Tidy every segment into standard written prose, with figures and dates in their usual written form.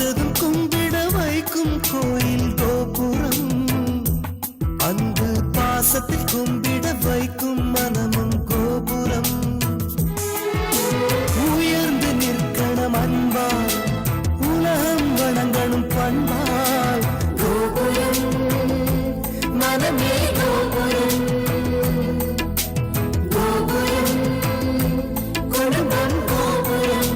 பார்த்ததும் கும்பிட வைக்கும் கோயில் கோபுரம், அன்பு பாசத்தில் கும்பிட வைக்கும் மனமும் கோபுரம். உயர்ந்து நிற்கணும் அன்பால், உலகம் வணங்கணும் பண்பால். கோபுரம் மனமே கோபுரம், கோபுரம் குடும்பம் கோபுரம்.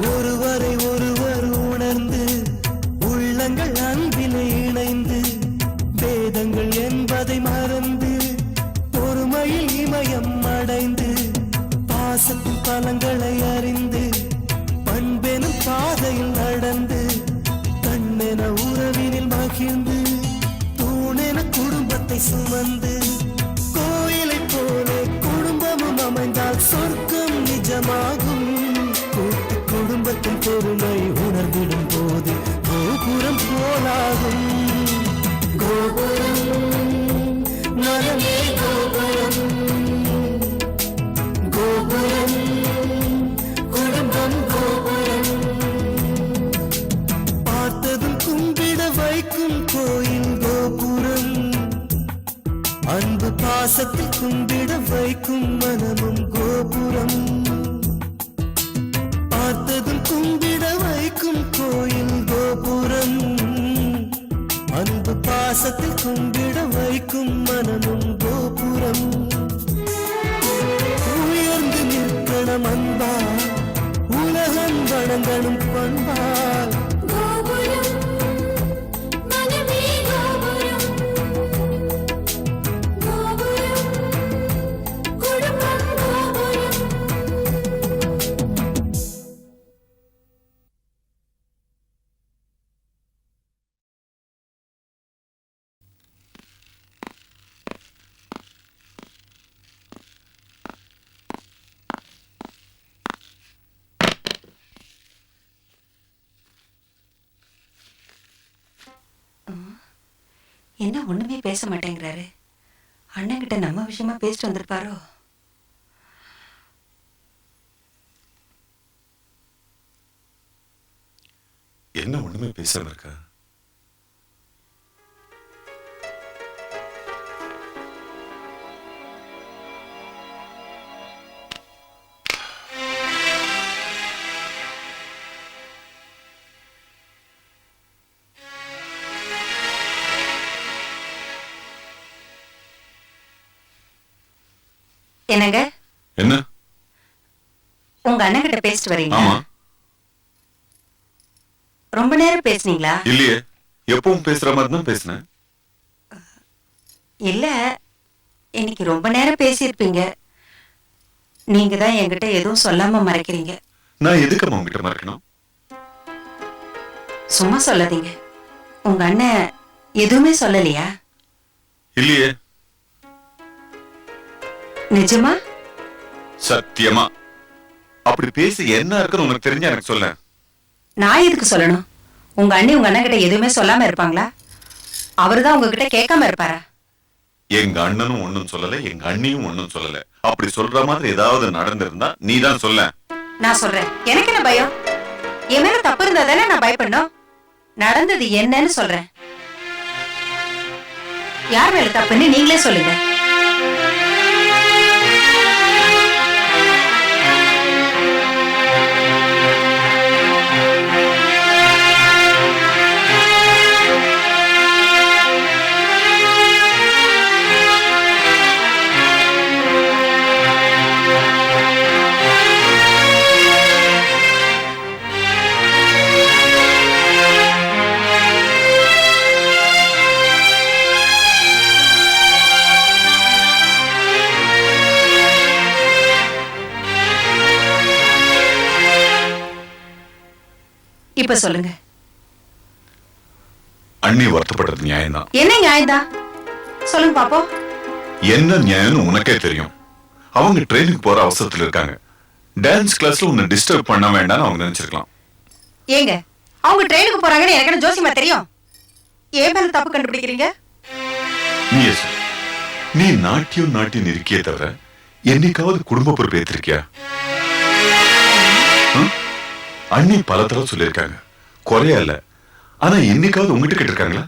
ஒருவரை ஒருவர் உணர்ந்து உள்ளங்கள் அன்பில் இணைந்து, வேதங்கள் என்பதை மறந்து பொறுமையில் இமயம் அடைந்து, பாசத்தின் பலங்களை அறிந்து பண்பெனும் பாதையில் நடந்து, கண்ணென உறவினில் மகிழ்ந்து தூணென குடும்பத்தை சுமந்து, கோயிலை போலே குடும்பமும் அமைந்தால் சொர்க்கம் நிஜமாகும். கூட்டு குடும்பத்தின் பொறுமை உணர்ந்திடும் போது கோபுரம் போலாகும். கோபுரம் மனமே கோபுரம், கோபுரம் குடும்பம் கோபுரம். பார்த்ததும் கும்பிட வைக்கும் கோயில் கோபுரம், அன்பு பாசத்தில் கும்பிட வைக்கும் மனமும் கோபுரம். பார்த்ததும் கும்பிட வைக்கும் கோயில் கோபுரம், அன்பு பாசத்தில் கும்பிட வைக்கும் மனமும் கோபுரம். உயர்ந்து நிற்கணும் அன்பால், உலகம் வணங்கணும் பண்பால். என்ன ஒண்ணுமே பேச மாட்டேங்கிறாரு? அண்ணன் கிட்ட நம்ம விஷயமா பேசிட்டு வந்திருப்பாரோ? என்ன ஒண்ணுமே பேசாம இருக்கா? என்னங்க? என்ன? உங்க அண்ணன் கிட்ட பேசிட்டு வரீங்களா? ஆமா. ரொம்ப நேரம் பேசுனீங்களா? இல்லையே, எப்பவும் பேசுற மாதிரி தான் பேசினேன். இல்ல, இன்னைக்கு ரொம்ப நேரம் பேசியிருப்பீங்க. நீங்க தான் என்கிட்ட எதுவும் சொல்லாம மறைக்கிறீங்க. நான் எதுக்கு உங்ககிட்ட மறைக்கணும்? சும்மா சொல்லாதீங்க. உங்க அண்ணன் எதுவுமே சொல்லலையா? இல்லையே. நிஜமா? சத்தியமா. அப்படி பேசி என்ன இருக்குன்னு உனக்கு தெரிஞ்சா எனக்கு சொல்ல. நான் எதுக்கு சொல்லணும்? உங்க அண்ணி உங்க அண்ணன் கிட்ட எதுவுமே சொல்லாம இருப்பாங்களா? அவருதான் உங்ககிட்ட கேட்காம இருப்பாரா? எங்க அண்ணனும் ஒண்ணும் சொல்லல, எங்க அண்ணியும் ஒண்ணும் சொல்லல. அப்படி சொல்ற மாதிரி ஏதாவது நடந்திருந்தா நீ தான் சொல்ல. நான் சொல்றேன். எனக்கு என்ன பயம்? என் மேல தப்பு இருந்தா தானே நான் பயப்படணும். நடந்தது என்னன்னு சொல்றேன். யார் மேல தப்புன்னு நீங்களே சொல்லுங்க. இப்ப சொல்லுங்க. அண்ணி வருத்தப்படுறது நியாயம்தான். என்ன நியாயம்தான் சொல்லுங்க பாப்போம். என்ன நியாயம்னு உனக்கே தெரியும். அவங்க ட்ரெயினுக்கு போற அவசரத்துல இருக்காங்க. டான்ஸ் கிளாஸ்ல உன்னை டிஸ்டர்ப் பண்ண வேண்டாம்னு அவங்க நினைச்சிருக்கலாம். ஏங்க அவங்க ட்ரெயினுக்கு போறாங்கன்னு எனக்கு ஜோசியமா தெரியும். ஏன் மேல தப்பு கண்டுபிடிக்கிறீங்க? நீ நாட்டியம் இருக்கியே தவிர என்னைக்காவது குடும்ப பொறுப்பு ஏத்திருக்கியா? அண்ணி பல தடவை சொல்லியிருக்காங்க, குறையா இல்ல. ஆனா என்னைக்காவது உங்ககிட்ட கேட்டிருக்காங்களா?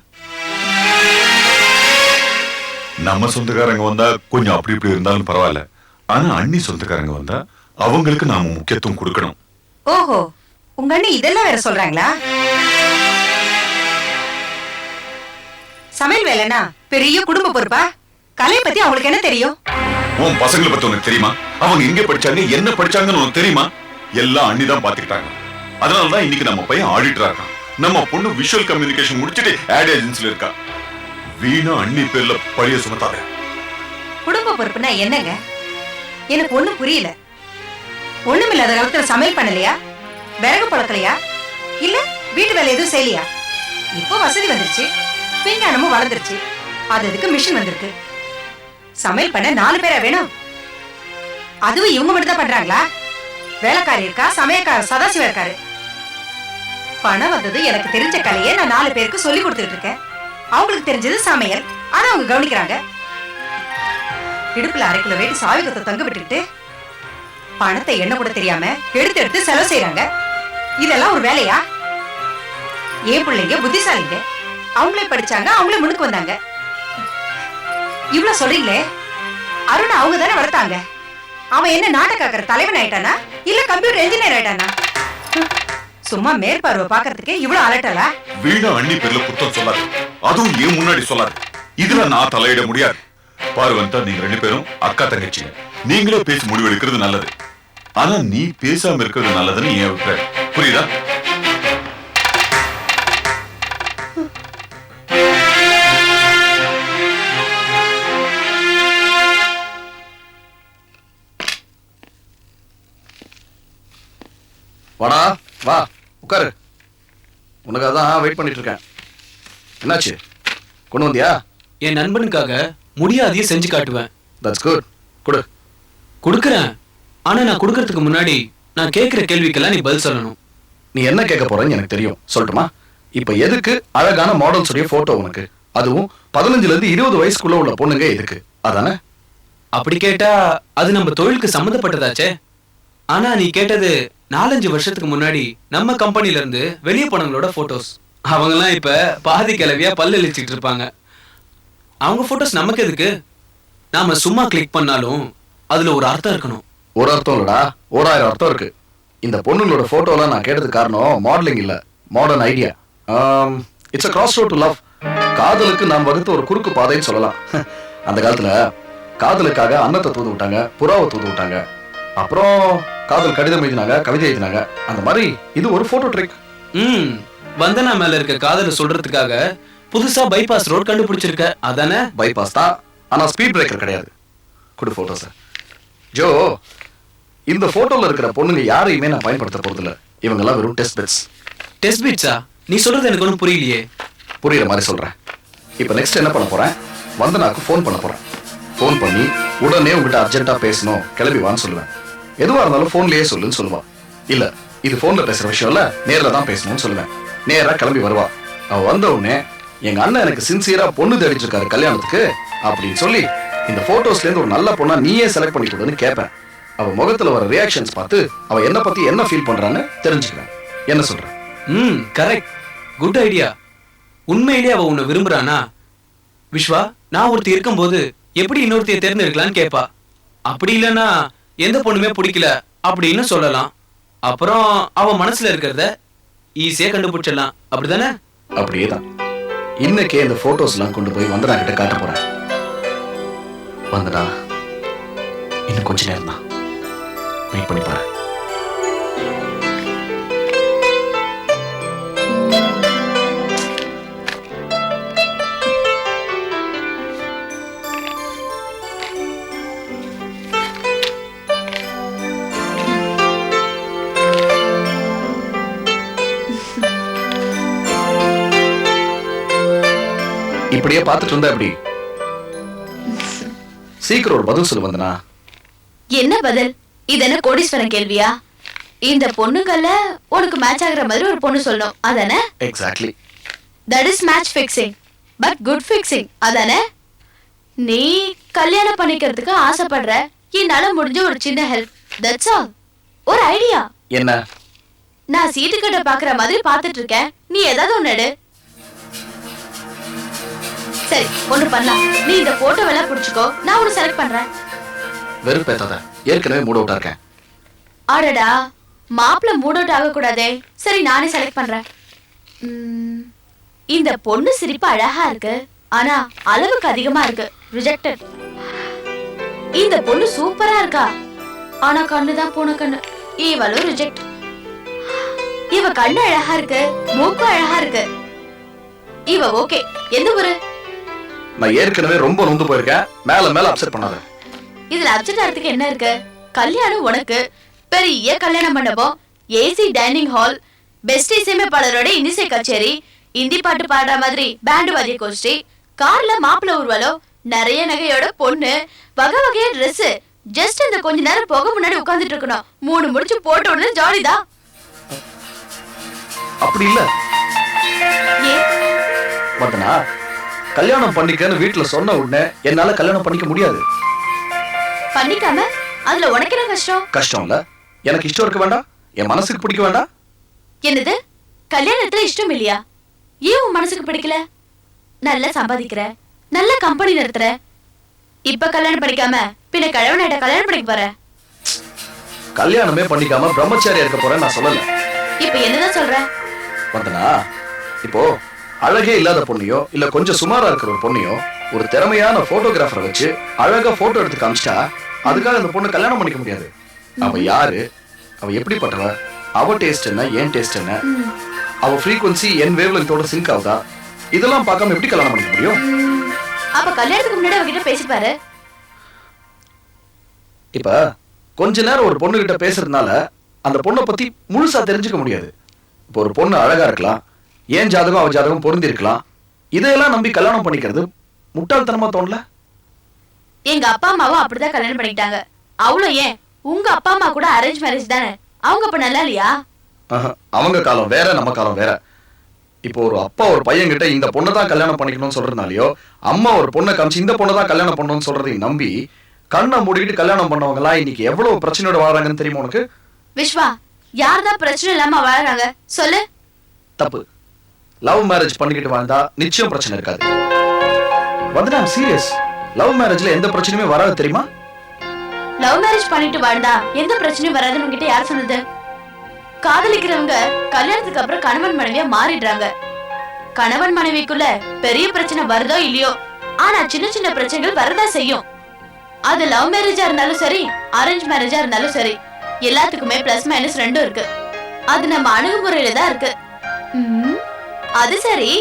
நம்ம சொந்தக்காரங்க வந்தா கொஞ்சம் அப்படி இப்படி இருந்தாலும் பரவாயில்ல. ஆனா அண்ணி சொந்தக்காரங்க வந்தா அவங்களுக்கு நாம முக்கியத்துவம் கொடுக்கணும். ஓஹோ, உங்க அண்ணி இதெல்லாம் வேற சொல்றாங்களா? சமையல் வேலைனா பெரிய குடும்ப பொறுப்பா? கலையை பத்தி அவங்களுக்கு என்ன தெரியும்? உன் பசங்களை பத்தி உனக்கு தெரியுமா? அவங்க எங்க படிச்சாங்க, என்ன படிச்சாங்கன்னு உனக்கு தெரியுமா? எல்லாம் அண்ணி தான் பாத்துக்கிட்டாங்க. அதனாலதான் இன்னைக்கு நம்ம பையன் ஆடிட்டரா இருக்கான். நம்ம பொண்ணு விஷுவல் கம்யூனிகேஷன் முடிச்சுட்டு ஆட் ஏஜென்சில இருக்கா. வீணா அண்ணி பேர்ல பழிய சுமத்தாத. குடும்ப பொறுப்புனா என்னங்க? எனக்கு ஒண்ணும் புரியல. ஒண்ணுமில்லாத காலத்துல சமையல் பண்ணலையா? விறகு பழக்கலையா? இல்ல வீட்டு வேலை எதுவும் செய்யலையா? இப்போ வசதி வந்துருச்சு, விஞ்ஞானமும் வளர்ந்துருச்சு, அதுக்கு மிஷின் வந்திருக்கு. சமையல் பண்ண 4 பேரா வேணும்? அதுவும் இவங்க மட்டும் தான் பண்றாங்களா? வேலைக்காரி இருக்கா, சமையல்கார சதாசிவம் இருக்காரு. பணம் வந்தது எனக்கு தெரிஞ்ச கலையை நான் 4 பேருக்கு சொல்லி கொடுத்துட்டு இருக்கேன். அவங்களுக்கு தெரிஞ்சது சமையல், அதை அவங்க கவனிக்கிறாங்க. இடுப்புல 1/2 கிலோ வெயிட் சாவி கொத்த தங்க விட்டுட்டு பணத்தை என்ன கூட தெரியாம எடுத்து எடுத்து செலவு செய்யறாங்க. இதெல்லாம் ஒரு வேலையா? ஏன் பிள்ளைங்க புத்திசாலிங்க, அவங்களே படிச்சாங்க, அவங்களே முன்னுக்கு வந்தாங்க. இவ்வளவு சொல்றீங்களே, அருண் அவங்க தானே வளர்த்தாங்க. அவன் என்ன நாட்டக்காக்கிற தலைவன் ஆயிட்டானா இல்ல கம்ப்யூட்டர் என்ஜினியர் ஆயிட்டானா? சும்மா மேற்பார்வை பாக்குறதுக்கு இவ்வளவு அலட்டலா? வீணா அண்ணி பேர்ல குத்தம் சொல்லாது, அதுவும் ஏன் முன்னாடி சொல்லாது. இதுல நான் தலையிட முடியாது. பார்வந்தா நீங்க 2 பேரும் அக்கா தங்கச்சிங்க, நீங்களே பேசி முடிவு எடுக்கிறது நல்லது. ஆனா நீ பேசாம இருக்கிறது நல்லதுன்னு ஏன் விட்டுற? புரியுதா? வாடா வா உட்காரு. உனக்காக தான் வெயிட் பண்ணிட்டு இருக்கேன். என்னாச்சு, கொண்டு வந்தியா? என் நண்பனுக்காக முடியாதையே செஞ்சு காட்டுவேன். That's good. கொடு. கொடுக்கறேன். ஆனா நான் கொடுக்கறதுக்கு முன்னாடி நான் கேட்கிற கேள்விக்கெல்லாம் நீ பதில் சொல்லணும். நீ என்ன கேட்க போறேன்னு எனக்கு தெரியும், சொல்லட்டுமா? இப்ப எதுக்கு அழகான மாடல்ஸ் உடைய போட்டோ உனக்கு? அதுவும் 15ல இருந்து 20 வயசுக்குள்ள உள்ள பொண்ணுங்க எதுக்கு? அதானே? அப்படி கேட்டா அது நம்ம தொழிலுக்கு சம்மந்தப்பட்டதாச்சே. ஆனா நீ கேட்டது 4-5 வருஷத்துக்கு முன்னாடி நம்ம கம்பெனில இருந்து வெளியே போனவங்களோட போட்டோஸ். அவங்க எல்லாம் இப்ப பாதி கிளவியா பல்லு இழிச்சிட்டு இருப்பாங்க. அவங்க போட்டோஸ் நமக்கு எதுக்கு? நாம சும்மா கிளிக் பண்ணாலும் அதுல ஒரு அர்த்தம் இருக்கணும். ஒரு அர்த்தம் இல்லடா, 1000 அர்த்தம் இருக்கு. இந்த பொண்ணுங்களோட போட்டோலாம் நான் கேட்டதுக்கு காரணம் மாடலிங் இல்ல, modern idea. It's a crossroad to love. காதலுக்கு நாம் வகுத்த ஒரு குறுக்கு பாதைன்னு சொல்லலாம். அந்த காலத்துல காதலுக்காக அன்னத்தை தூது விட்டாங்க, புறாவை தூது விட்டாங்க, அப்புறம் காதல் கடிதம் எழுதினாங்க, கவிதை எழுதினாங்க. அந்த மாதிரி இது ஒரு போட்டோ ட்ரிக். வந்தனா மேல இருக்க காதலை சொல்றதுக்காக புதுசா பைபாஸ் ரோட் கண்டுபிடிச்சிருக்க, அதானே? பைபாஸ் தான், ஆனா ஸ்பீட் பிரேக்கர் கிடையாது. குடு போட்டோஸ். ஜோ, இந்த போட்டோல இருக்கிற பொண்ணுங்க யாரையுமே நான் பயன்படுத்த போறது இல்ல. இவங்க எல்லாம் வெறும் டெஸ்ட் பிட்ஸ். Test pizza? நீ சொல்றது எனக்கு ஒன்றும் புரியலையே. புரியுற மாதிரி சொல்றேன். இப்போ நெக்ஸ்ட் என்ன பண்ண போறேன்? வந்தனாக்கு ஃபோன் பண்ண போறேன். ஃபோன் பண்ணி உடனே உங்ககிட்ட அர்ஜென்ட்டா பேசணும், கிளம்பி வான்னு சொல்லுவேன். எதுவா இருந்தாலும் ஃபோன்லயே சொல்லுன்னு சொல்லுவான். இல்ல இது ஃபோன்ல பேசுற விஷயம் இல்ல, நேர்ல தான் பேசணும்னு சொல்லுவேன். நேரா கிளம்பி வருவா. அவ வந்த உடனே எங்க அண்ணன் எனக்கு சின்சியரா பொண்ணு தேடிட்டு இருக்காரு கல்யாணத்துக்கு அப்படின்னு சொல்லி இந்த போட்டோஸ்ல இருந்து ஒரு நல்ல பொண்ணா நீயே செலக்ட் பண்ணி கொடுன்னு கேட்பேன். அவ முகத்துல வர ரியாக்ஷன்ஸ் பார்த்து அவ என்ன பத்தி என்ன ஃபீல் பண்றான்னு தெரிஞ்சுக்கிறேன். என்ன சொல்ற? Correct, good idea. உண்மையிலேயே அவ உன்னை விரும்புறானா? விஸ்வா, நான் ஒருத்தி இருக்கும்போது எப்படி இன்னொருத்தைய தேர்ந்தெடுக்கலான்னு கேட்பா. அப்படி இல்லைன்னா எந்த பொண்ணுமே பிடிக்கல அப்படின்னு சொல்லலாம். அப்புறம் அவ மனசுல இருக்கிறத ஈஸியா கண்டுபிடிச்சிடலாம். அப்படிதானே? அப்படியே தான். இன்னைக்கே இந்த போட்டோஸ் எல்லாம் கொண்டு போய் வந்தனா கிட்ட காட்ட போறேன். வந்தடா, இன்னும் கொஞ்ச நேரம் தான் வெயிட் பண்ணி பாரு. இப்படியே பார்த்துட்டு இருந்தா எப்படி? சீக்கிரம் ஒரு பதில் சொல்லு வந்தனா. என்ன பதில்? இது என்ன கோடீஸ்வரன் கேள்வியா? இந்த பொண்ணுங்கள்ல உனக்கு மேட்ச் ஆகுற மாதிரி ஒரு பொண்ணு சொல்லணும், அதானே? Exactly. That is match fixing, but good fixing, அதானே? நீ கல்யாணம் பண்ணிக்கிறதுக்கு ஆசைப்படுற, என்னால முடிஞ்ச ஒரு சின்ன ஹெல்ப், தட்ஸ் ஆல். ஒரு ஐடியா. என்ன? நான் சீட்டு கட்ட பாக்குற மாதிரி பாத்துட்டு இருக்கேன், நீ ஏதாவது ஒண்ணு எடு. சரி, ஒண்ணு பண்ணலாம். நீ இந்த போட்டோ எல்லாம் புடிச்சுக்கோ, நான் ஒண்ணு செலக்ட் பண்றேன். வெறுப்பேத்தாத, ஏற்கனவே மூட் அவுட்டா இருக்கேன். ஆடடா, மாப்பிள்ள மூட் அவுட் ஆக கூடாதே. சரி, நானே செலக்ட் பண்றேன். இந்த பொண்ணு சிரிப்பு அழகா இருக்கு, ஆனா அளவுக்கு அதிகமா இருக்கு, ரிஜெக்டட். இந்த பொண்ணு சூப்பரா இருக்கா, ஆனா கண்ணுதான் பூனை கண்ணு, இவளும் ரிஜெக்ட். இவ கண்ணு அழகா இருக்கு, மூக்கு அழகா இருக்கு, இவ ஓகே. எந்த ஊரு? நான் ஏற்கனவே ரொம்ப நொந்து போயிருக்கேன், மேல மேல அப்செட் பண்ணாத. இதுல அப்செட் ஆகிறதுக்கு என்ன இருக்கு? கல்யாணம் உனக்கு, பெரிய கல்யாண மண்டபம், ஏசி டைனிங் ஹால், பெஸ்ட் இசையமைப்பாளரோட இனிசை கச்சேரி, இந்தி பாட்டு பாடுற மாதிரி பேண்ட் வாத்திய கோஷ்டி, கார்ல மாப்பிள்ள ஊர்வலம், நிறைய நகையோட பொண்ணு, வகை வகையா ட்ரெஸ். ஜஸ்ட் இந்த கொஞ்ச நேரம் போக முன்னாடி உட்கார்ந்துட்டு இருக்கணும், 3 முடிச்சு போட்ட உடனே ஜாலிதான். அப்படி இல்ல வந்தனா, கல்யாணம் பண்ணிக்கன்னு வீட்டுல சொன்ன உடனே என்னால கல்யாணம் பண்ணிக்க முடியாது. பண்ணிக்காம அதுல உனக்கு என்ன கஷ்டம்? கஷ்டம் இல்ல, எனக்கு இஷ்டம் இருக்க வேண்டாம், என் மனசுக்கு பிடிக்க வேண்டாம். என்னது? கல்யாணத்துல இஷ்டம் இல்லையா? ஏன் உன் மனசுக்கு பிடிக்கல? நல்லா சம்பாதிக்கிற, நல்ல கம்பெனி நடத்துற, இப்ப கல்யாணம் பண்ணிக்காம பின்ன கல்யாணம் கல்யாணம் பண்ணிக்க போற? கல்யாணமே பண்ணிக்காம பிரம்மச்சாரியா இருக்க போறேன் நான் சொல்லல. இப்ப என்னதான் சொல்ற? வந்தனா, இப்போ அழகே இல்லாத பொண்ணையோ இல்ல கொஞ்சம் சுமாரா இருக்கிற ஒரு பொண்ணையோ ஒரு திறமையான போட்டோகிராஃபரை வச்சு அழகா போட்டோ எடுத்து காமிச்சிட்டா அதுக்காக அந்த பொண்ணு கல்யாணம் பண்ணிக்க முடியாது. அவ யாரு, அவ எப்படிப்பட்டவ, அவ டேஸ்ட் என்ன, என் டேஸ்ட் என்ன, அவ ஃப்ரீக்வன்சி என் வேவ்லென்த்தோட சிங்க் ஆகுதா, இதெல்லாம் பார்க்காம எப்படி கல்யாணம் பண்ணிக்க முடியும்? அப்ப கல்யாணத்துக்கு முன்னாடி அவகிட்ட பேசிப்பாரு. இப்ப கொஞ்ச நேரம் ஒரு பொண்ணு கிட்ட பேசுறதுனால அந்த பொண்ணை பத்தி முழுசா தெரிஞ்சுக்க முடியாது. இப்போ ஒரு பொண்ணு அழகா இருக்கலாம், ஏன் ஜாதகம் அவ ஜாதகம் பொருந்தி இருக்கலாம், இதையெல்லாம் நம்பி கல்யாணம் பண்ணிக்கிறது முட்டாள்தனமா தோணல? எங்க அப்பா அம்மாவும் அப்படிதான் கல்யாணம் பண்ணிட்டாங்க. அவ்வளவு ஏன், உங்க அப்பா அம்மா கூட அரேஞ்ச் மேரேஜ் தானே, அவங்க அப்ப நல்லா இல்லையா? அவங்க காலம் வேற, நம்ம காலம் வேற. இப்போ ஒரு அப்பா ஒரு பையன் கிட்ட இந்த பொண்ணை தான் கல்யாணம் பண்ணிக்கணும்னு சொல்றதுனாலயோ, அம்மா ஒரு பொண்ணை காமிச்சு இந்த பொண்ணை தான் கல்யாணம் பண்ணணும்னு சொல்றதையும் நம்பி கண்ணை மூடிக்கிட்டு கல்யாணம் பண்ணவங்க எல்லாம் இன்னைக்கு எவ்வளவு பிரச்சனையோட வாழ்றாங்கன்னு தெரியுமா உனக்கு? விஸ்வா, யார்தான் பிரச்சனை இல்லாம வாழ்றாங்க சொல்லு? தப்பு. லவ் மேரேஜ் பண்ணிக்கிட்டு வாழ்ந்தா நிச்சயம் பிரச்சனை இருக்காது. வந்து நான் சீரியஸ், லவ் மேரேஜ்ல எந்த பிரச்சனையுமே வராது தெரியுமா? லவ் மேரேஜ் பண்ணிட்டு வாழ்ந்தா எந்த பிரச்சனையும் வராதுன்னு உங்ககிட்ட யார் சொன்னது? காதலிக்கிறவங்க கல்யாணத்துக்கு அப்புறம் கணவன் மனைவியா மாறிடுறாங்க. கணவன் மனைவிக்குள்ள பெரிய பிரச்சனை வருதோ இல்லையோ, ஆனா சின்ன சின்ன பிரச்சனைகள் வரதா செய்யும். அது லவ் மேரேஜா இருந்தாலும் சரி, அரேஞ்ச் மேரேஜா இருந்தாலும் சரி, எல்லாத்துக்குமே பிளஸ் மைனஸ் ரெண்டும் இருக்கு. அது நம்ம அணுகுமுறையில தான் இருக்கு. அது சரி,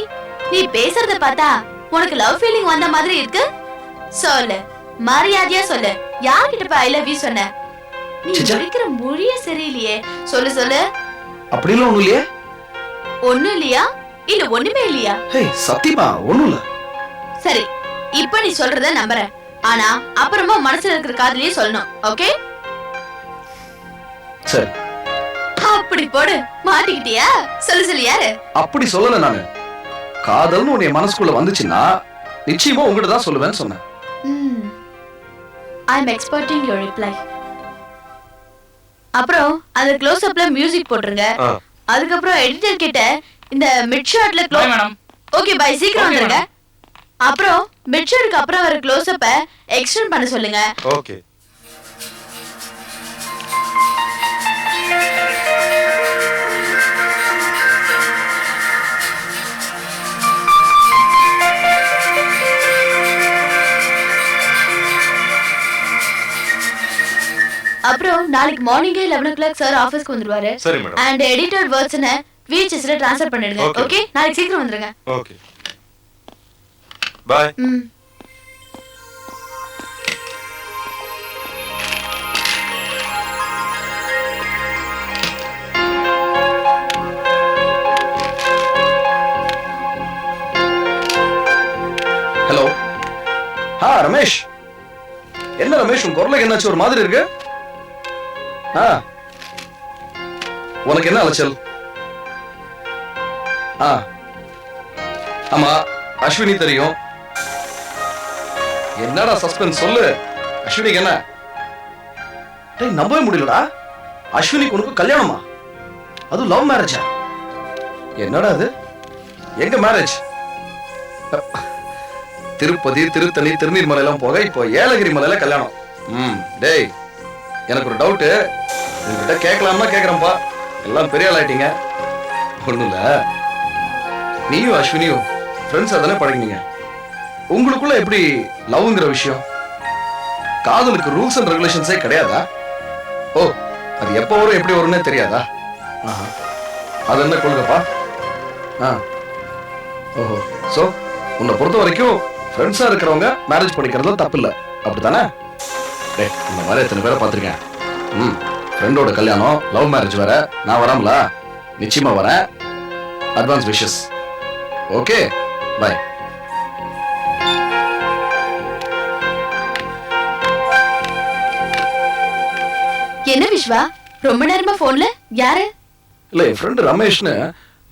நீ பேசுறத பார்த்தா உனக்கு லவ் ஃபீலிங் வந்த மாதிரி இருக்கு. சொல்லு, மரியாதையா சொல்லு, யார்கிட்ட போய் ஐ லவ் யூ சொன்ன? நீ முடிக்கிற மொழிய சரியில்லையே, சொல்லு சொல்லு. அப்படிலாம் ஒண்ணும் இல்லையே. ஒண்ணும் இல்லையா? இல்ல ஒண்ணுமே இல்லையா? சத்தியமா ஒண்ணும் இல்ல. சரி, இப்ப நீ சொல்றத நம்புறேன், ஆனா அப்புறமா மனசுல இருக்கிற காதலியே சொல்லணும், ஓகே? சரி. அப்படி போடு, மாட்டிக்கிட்டியா? சொல்லு சொல்லு, யாரு? அப்படி சொல்லல நானு. காதல்னு உன்னை மனசுக்குள்ள வந்துச்சுன்னா நிச்சயமா உங்ககிட்ட தான் சொல்லுவேன்னு சொன்னேன். ஐ அம் எக்ஸ்பெக்டிங் யுவர் ரிப்ளை. அப்புறம் அந்த க்ளோஸ் அப்ல மியூசிக் போட்டுருங்க. அதுக்கப்புறம் எடிட்டர் கிட்ட இந்த மிட் ஷாட்ல க்ளோஸ் மேடம். ஓகே பை, சீக்கிரம் வந்துருங்க. அப்புறம் மிட் ஷாட்க்கு அப்புறம் வர க்ளோஸ் அப்ப எக்ஸ்டெண்ட் பண்ண சொல்லுங்க. ஓகே. அப்புறம் நாளைக்கு மார்னிங் 11 o'clock சார் ஆபீஸ்க்கு வந்துருவாரு. சரி மேடம். அண்ட் எடிட்டட் வேர்ட்ஸ்ன VHSல ட்ரான்ஸ்ஃபர் பண்ணிடுங்க. ஓகே, நாளைக்கு சீக்கிரம் வந்துருங்க. ஓகே. பை. ரமேஷ், என்ன ரமேஷ் உன் குரலுக்கு என்னாச்சு ஒரு மாதிரி இருக்கு? உனக்கு என்ன அலைச்சல்? ஆமா அஸ்வினி தெரியும். என்னடா சஸ்பென்ஸ் சொல்லு. அஸ்வினிக்கு என்ன? டேய் நம்பவே முடியலடா. அஸ்வினிக்கு உனக்கு கல்யாணமா? அது லவ் மேரேஜா? என்னடா அது? எங்க மேரேஜ்? திருப்பதி, திருத்தணி, திருநீர்மலை எல்லாம் போக இப்போ ஏலகிரி மலையில கல்யாணம். டேய் எனக்கு ஒரு டவுட், உங்ககிட்ட கேட்கலாம்னா கேட்கறேன்ப்பா. எல்லாம் பெரிய ஆள் ஆயிட்டீங்க. ஒண்ணும் இல்ல, நீயும் அஸ்வினியும் ஃப்ரெண்ட்ஸா தானே பழகினீங்க. உங்களுக்குள்ள எப்படி லவ்ங்கிற விஷயம்? காதலுக்கு ரூல்ஸ் அண்ட் ரெகுலேஷன்ஸே கிடையாதா? ஓ, அது எப்போ வரும் எப்படி வரும்னே தெரியாதா? அது என்ன கொள்கைப்பா? ஓஹோ, சோ உன்னை பொறுத்த வரைக்கும் ஃப்ரெண்ட்ஸா இருக்கிறவங்க மேரேஜ் பண்ணிக்கிறதுல தப்பு இல்லை, அப்படித்தானே? டே, இந்த மாதிரி எத்தனை பேரை பார்த்துருக்கேன். ஃப்ரெண்டோட கல்யாணம், லவ் மேரேஜ் வேற. நான் வராமல? நிச்சயமா வரேன். Advance wishes. Okay, bye. என்ன விஸ்வா, ரொம்ப நேரமா போன்ல? யாரு? இல்ல, என் ஃப்ரெண்ட் ரமேஷ்னு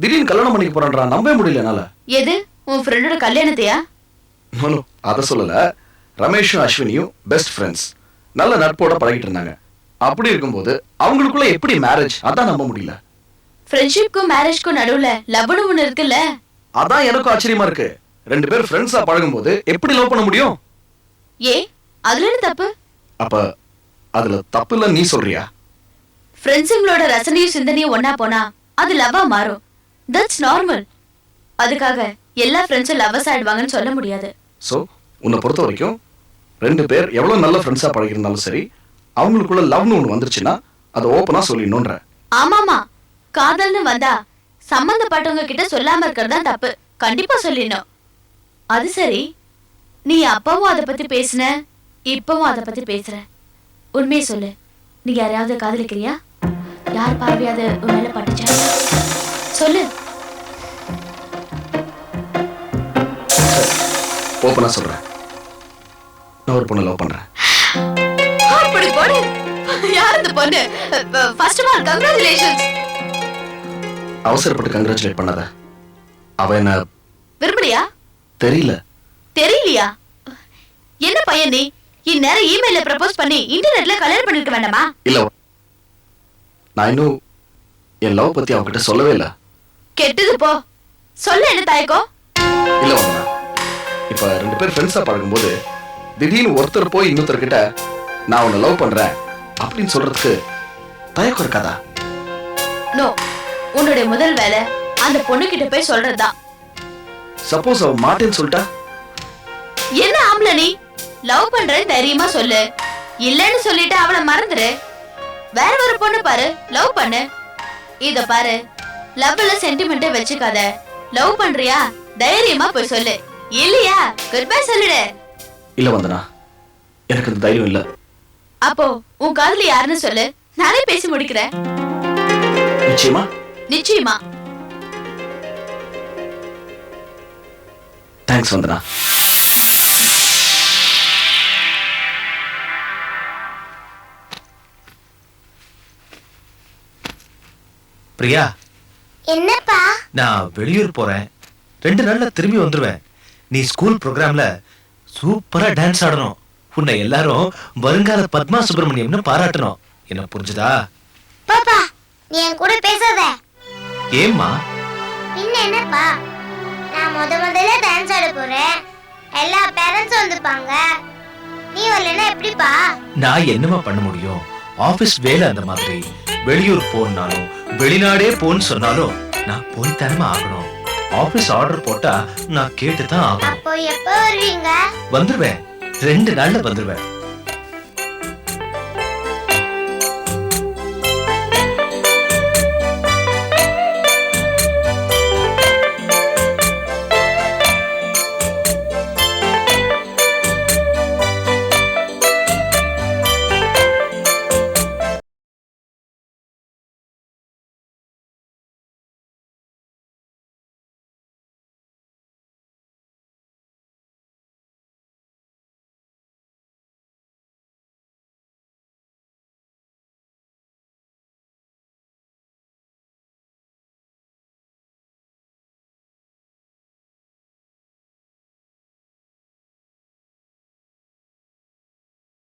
திடீர்னு கல்யாணம் பண்ணிக்க போறான்றா. நம்பவே முடியல என்னால. எது, உன் ஃப்ரெண்டோட கல்யாணத்தையா? நோ, அத சொல்லல. ரமேஷும் அஸ்வினியும் பெஸ்ட் ஃப்ரெண்ட்ஸ், நல்ல நட்போட பழகிட்டு இருந்தாங்க. அப்படி இருக்கும்போது அவங்களுக்குள்ள எப்படி மேரேஜ்? அதான் நம்ப முடியல. ஃப்ரெண்ட்ஷிப்க்கும் மேரேஜ்க்கும் நடுவுல லவ்னு ஒண்ணு இருக்குல்ல? அதான் எனக்கும் ஆச்சரியமா இருக்கு. ரெண்டு பேர் ஃப்ரெண்ட்ஸா பழகும்போது எப்படி லவ் பண்ண முடியும்? ஏ, அதுல என்ன தப்பு? அப்ப அதுல தப்பு இல்ல நீ சொல்றியா? ஃப்ரெண்ட்ஸுங்களோட ரசனையும் சிந்தனையும் ஒன்னா போனா அது லவ்வா மாறும். That's normal. அதுக்காக எல்லா ஃப்ரெண்ட்ஸும் லவ்வர்ஸ் ஆயிடுவாங்கன்னு சொல்ல முடியாது. சோ உன்னை பொறுத்த வரைக்கும் ரெண்டு பேர் எவ்வளவு நல்ல ஃப்ரெண்ட்ஸா பழகிருந்தாலும் சரி, அவங்களுக்குள்ள லவ்னு ஒண்ணு வந்துருச்சுன்னா அதை ஓப்பனா சொல்லிடணும்ன்ற. ஆமாமா, காதல்னு வந்தா சம்பந்தப்பட்டவங்க கிட்ட சொல்லாம இருக்கிறது தான் தப்பு. கண்டிப்பா சொல்லிடணும். அது சரி, நீ அப்பவும் அதை பத்தி பேசுன, இப்பவும் அதை பத்தி பேசுற. உண்மையை சொல்லு, நீ யாரையாவது காதலிக்கிறியா? யார் பார்வையாவது உன் மேல பட்டுச்சா? சொல்லு. ஓப்பனா சொல்றேன், நான் ஒரு பொண்ணை லவ் பண்றேன். அப்படி போடு. யார் அந்த பொண்ணு? First of all congratulations. அவசரப்பட்டு கங்க்ராச்சுலேட் பண்ணாத. அவ என்ன விரும்பலையா? தெரியல. தெரியலையா? என்ன பையன் நீ? இந்நேரம் இமெயில ப்ரப்போஸ் பண்ணி இன்டர்நெட்ல கல்யாணம் பண்ணிருக்க வேண்டாமா? இல்ல, நான் இன்னும் என் லவ் பத்தி அவகிட்ட சொல்லவே இல்ல. கெட்டது போ. சொல்ல என்ன தயக்கம்? இல்ல வந்தனா, இப்ப ரெண்டு பேர் ஃப்ரெண்ட்ஸா பழகும்போது திடீர்னு ஒருத்தர் போய் இன்னொருத்தர்கிட்ட நான் உன்னை லவ் பண்றேன் அப்படின்னு சொல்றதுக்கு தயக்கம் இருக்காதா? நோ, உன்னுடைய முதல் வேலை அந்த பொண்ணு கிட்ட போய் சொல்றதுதான். சப்போஸ் அவ மாட்டேன்னு சொல்லிட்டா? என்ன ஆம்பள நீ? லவ் பண்றேன்னு தைரியமா சொல்லு. இல்லன்னு சொல்லிட்டு அவளை மறந்துரு. வேற ஒரு பொண்ணு பாரு, லவ் பண்ணு. இத பாரு, லவ்ல சென்டிமெண்ட்டே வச்சுக்காத. லவ் பண்றியா? தைரியமா போய் சொல்லு. இல்லையா குட் பை சொல்லிடு. இல்ல வந்தனா, எனக்கு அந்த தைரியம் இல்ல. அப்போ உன் காதலி யாருன்னு சொல்லு, நானே பேசி முடிக்கிறேன். நிச்சயமா? நிச்சயமா. தேங்க்ஸ் வந்தனா. பிரியா, என்னப்பா? நான் வெளியூர் போறேன். 2 நாள்ல திரும்பி வந்துருவேன். நீ ஸ்கூல் ப்ரோக்ராம்ல சூப்பரா டான்ஸ் ஆடணும். உன்னை எல்லாரும் வருங்கால பத்மா சுப்பிரமணியம்னு பாராட்டணும். என்ன புரிஞ்சுதா? பாப்பா, நீ என் கூட பேசாத. ஏம்மா? பின்ன என்னப்பா, நான் முதல்ல டான்ஸ் ஆட போறேன். எல்லா பேரண்ட்ஸ் வந்துப்பாங்க. நீ வரலன்னா எப்படிப்பா? நான் என்னமா பண்ண முடியும்? ஆபீஸ் வேலை அந்த மாதிரி. வெளியூர் போனாலும் வெளிநாடே போன்னு சொன்னாலும் நான் போய் தரமா ஆகணும். ஆபீஸ் ஆர்டர் போட்டா நான் கேட்டுதான் ஆகணும். அப்போ எப்ப வருவீங்க? வந்துருவேன், 2 நாள்ல வந்துருவேன்.